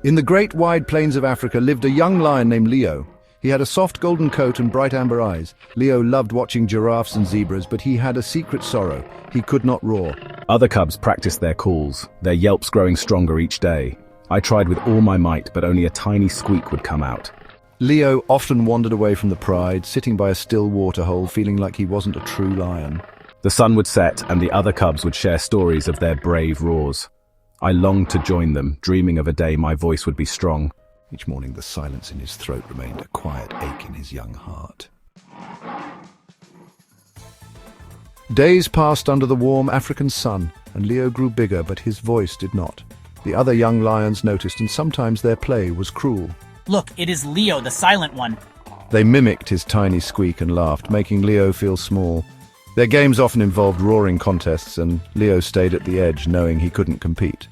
In the great wide plains of Africa lived a young lion named Leo. He had a soft golden coat and bright amber eyes. Leo loved watching giraffes and zebras, but he had a secret sorrow. He could not roar. Other cubs practiced their calls, their yelps growing stronger each day. I tried with all my might, but only a tiny squeak would come out. Leo often wandered away from the pride, sitting by a still waterhole, feeling like he wasn't a true lion. The sun would set, and the other cubs would share stories of their brave roars. I longed to join them, dreaming of a day my voice would be strong. Each morning the silence in his throat remained a quiet ache in his young heart. Days passed under the warm African sun, and Leo grew bigger, but his voice did not. The other young lions noticed, and sometimes their play was cruel. Look, it is Leo, the silent one. They mimicked his tiny squeak and laughed, making Leo feel small. Their games often involved roaring contests, and Leo stayed at the edge, knowing he couldn't compete.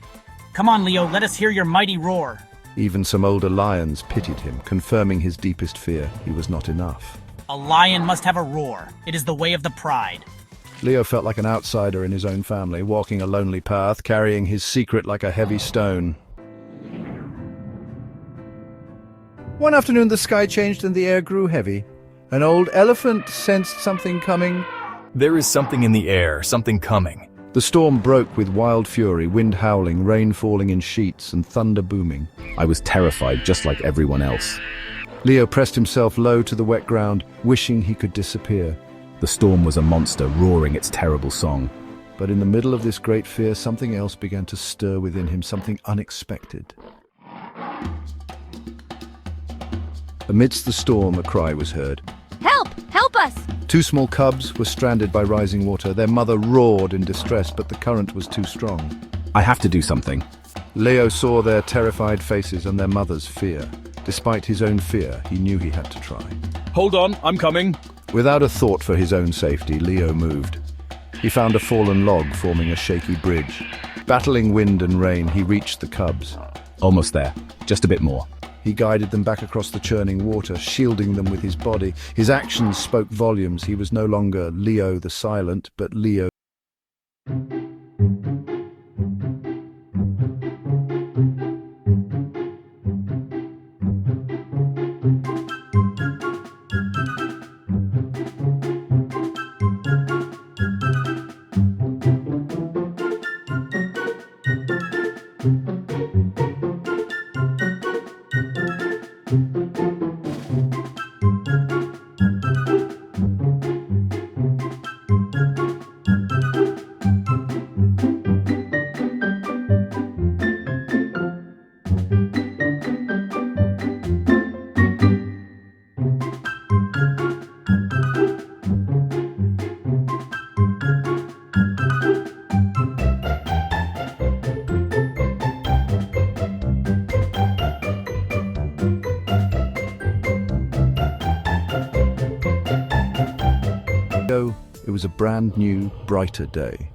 Come on, Leo, let us hear your mighty roar. Even some older lions pitied him, confirming his deepest fear: he was not enough. A lion must have a roar. It is the way of the pride. Leo felt like an outsider in his own family, walking a lonely path, carrying his secret like a heavy stone. One afternoon the sky changed and the air grew heavy. An old elephant sensed something coming. There is something in the air, something coming. The storm broke with wild fury, wind howling, rain falling in sheets, and thunder booming. I was terrified, just like everyone else. Leo pressed himself low to the wet ground, wishing he could disappear. The storm was a monster, roaring its terrible song. But in the middle of this great fear, something else began to stir within him, something unexpected. Amidst the storm, a cry was heard. Help! Help us! Two small cubs were stranded by rising water. Their mother roared in distress, but the current was too strong. I have to do something. Leo saw their terrified faces and their mother's fear. Despite his own fear, he knew he had to try. Hold on, I'm coming. Without a thought for his own safety, Leo moved. He found a fallen log forming a shaky bridge. Battling wind and rain, he reached the cubs. Almost there. Just a bit more. He guided them back across the churning water, shielding them with his body. His actions spoke volumes. He was no longer Leo the silent, but Leo. It was a brand new, brighter day.